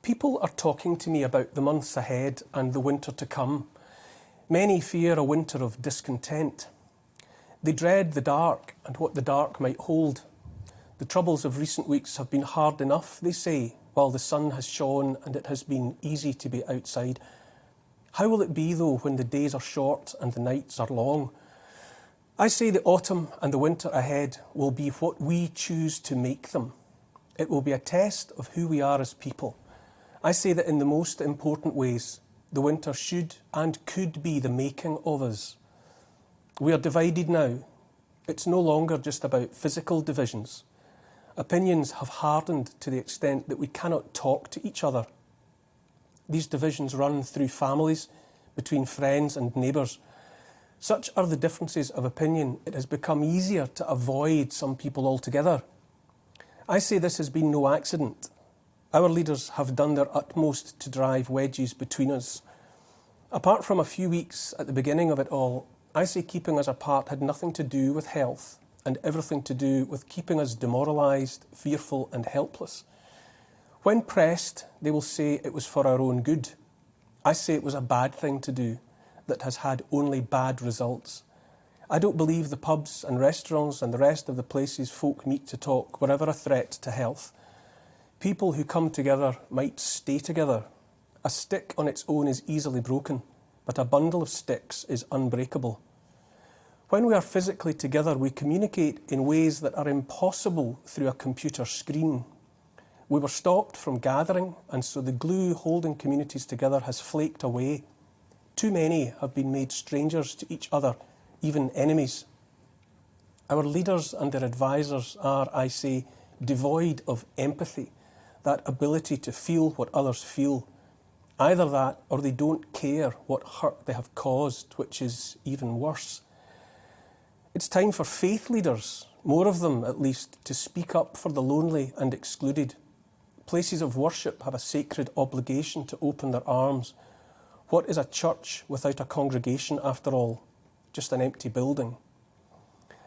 People are talking to me about the months ahead and the winter to come. Many fear a winter of discontent. They dread the dark and what the dark might hold. The troubles of recent weeks have been hard enough, they say, while the sun has shone and it has been easy to be outside. How will it be, though, when the days are short and the nights are long? I say the autumn and the winter ahead will be what we choose to make them. It will be a test of who we are as people. I say that in the most important ways, the winter should and could be the making of us. We are divided now. It's no longer just about physical divisions. Opinions have hardened to the extent that we cannot talk to each other. These divisions run through families, between friends and neighbours. Such are the differences of opinion, it has become easier to avoid some people altogether. I say this has been no accident. Our leaders have done their utmost to drive wedges between us. Apart from a few weeks at the beginning of it all, I say keeping us apart had nothing to do with health and everything to do with keeping us demoralised, fearful and helpless. When pressed, they will say it was for our own good. I say it was a bad thing to do that has had only bad results. I don't believe the pubs and restaurants and the rest of the places folk meet to talk were ever a threat to health. People who come together might stay together. A stick on its own is easily broken, but a bundle of sticks is unbreakable. When we are physically together, we communicate in ways that are impossible through a computer screen. We were stopped from gathering, and so the glue holding communities together has flaked away. Too many have been made strangers to each other, even enemies. Our leaders and their advisors are, I say, devoid of empathy, that ability to feel what others feel. Either that or they don't care what hurt they have caused, which is even worse. It's time for faith leaders, more of them at least, to speak up for the lonely and excluded. Places of worship have a sacred obligation to open their arms. What is a church without a congregation after all? Just an empty building.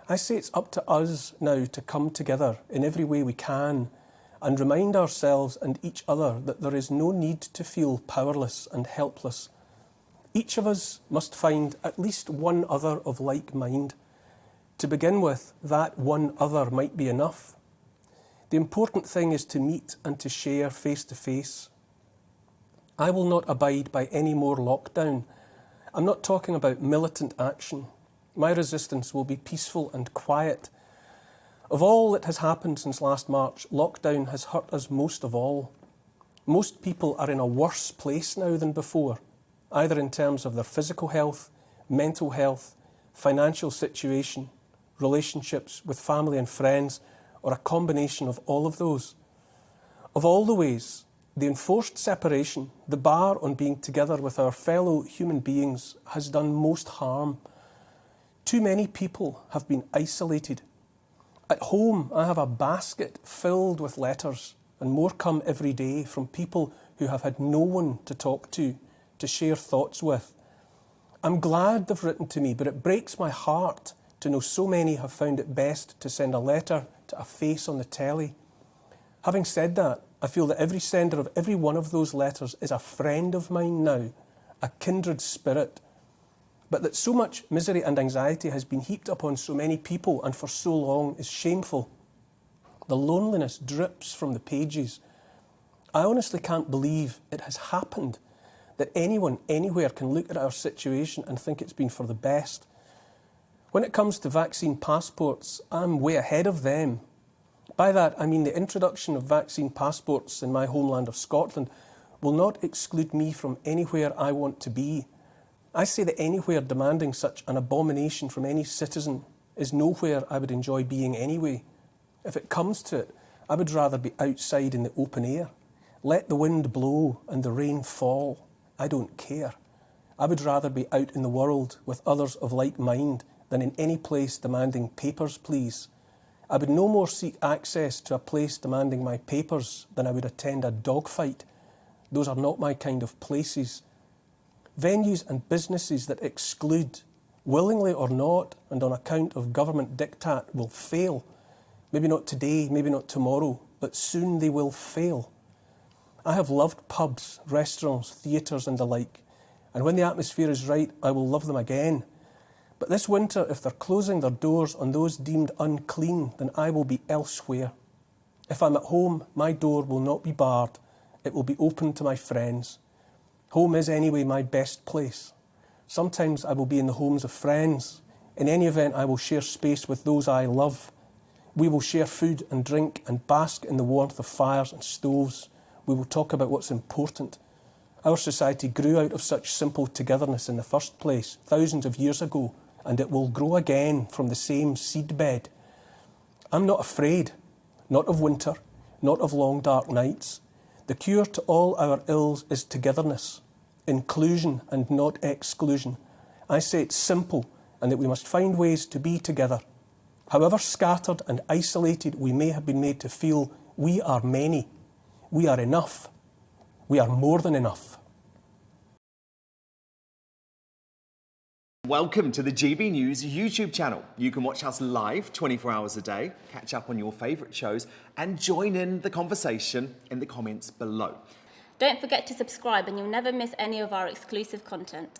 I say it's up to us now to come together in every way we can and remind ourselves and each other that there is no need to feel powerless and helpless. Each of us must find at least one other of like mind. To begin with, that one other might be enough. The important thing is to meet and to share face to face. I will not abide by any more lockdown. I'm not talking about militant action. My resistance will be peaceful and quiet. Of all that has happened since last March, lockdown has hurt us most of all. Most people are in a worse place now than before, either in terms of their physical health, mental health, financial situation, relationships with family and friends, or a combination of all of those. Of all the ways, the enforced separation, the bar on being together with our fellow human beings, has done most harm. Too many people have been isolated. At home, I have a basket filled with letters, and more come every day from people who have had no one to talk to share thoughts with. I'm glad they've written to me, but it breaks my heart to know so many have found it best to send a letter to a face on the telly. Having said that, I feel that every sender of every one of those letters is a friend of mine now, a kindred spirit. But that so much misery and anxiety has been heaped upon so many people and for so long is shameful. The loneliness drips from the pages. I honestly can't believe it has happened, that anyone anywhere can look at our situation and think it's been for the best. When it comes to vaccine passports, I'm way ahead of them. By that, I mean the introduction of vaccine passports in my homeland of Scotland will not exclude me from anywhere I want to be. I say that anywhere demanding such an abomination from any citizen is nowhere I would enjoy being anyway. If it comes to it, I would rather be outside in the open air. Let the wind blow and the rain fall. I don't care. I would rather be out in the world with others of like mind than in any place demanding papers, please. I would no more seek access to a place demanding my papers than I would attend a dogfight. Those are not my kind of places. Venues and businesses that exclude, willingly or not, and on account of government diktat, will fail. Maybe not today, maybe not tomorrow, but soon they will fail. I have loved pubs, restaurants, theatres and the like, and when the atmosphere is right, I will love them again. But this winter, if they're closing their doors on those deemed unclean, then I will be elsewhere. If I'm at home, my door will not be barred. It will be open to my friends. Home is anyway my best place. Sometimes I will be in the homes of friends. In any event, I will share space with those I love. We will share food and drink and bask in the warmth of fires and stoves. We will talk about what's important. Our society grew out of such simple togetherness in the first place, thousands of years ago, and it will grow again from the same seedbed. I'm not afraid, not of winter, not of long dark nights. The cure to all our ills is togetherness, inclusion and not exclusion. I say it's simple and that we must find ways to be together. However scattered and isolated we may have been made to feel, we are many. We are enough. We are more than enough. Welcome to the GB News YouTube channel. You can watch us live 24 hours a day, catch up on your favourite shows and join in the conversation in the comments below. Don't forget to subscribe and you'll never miss any of our exclusive content.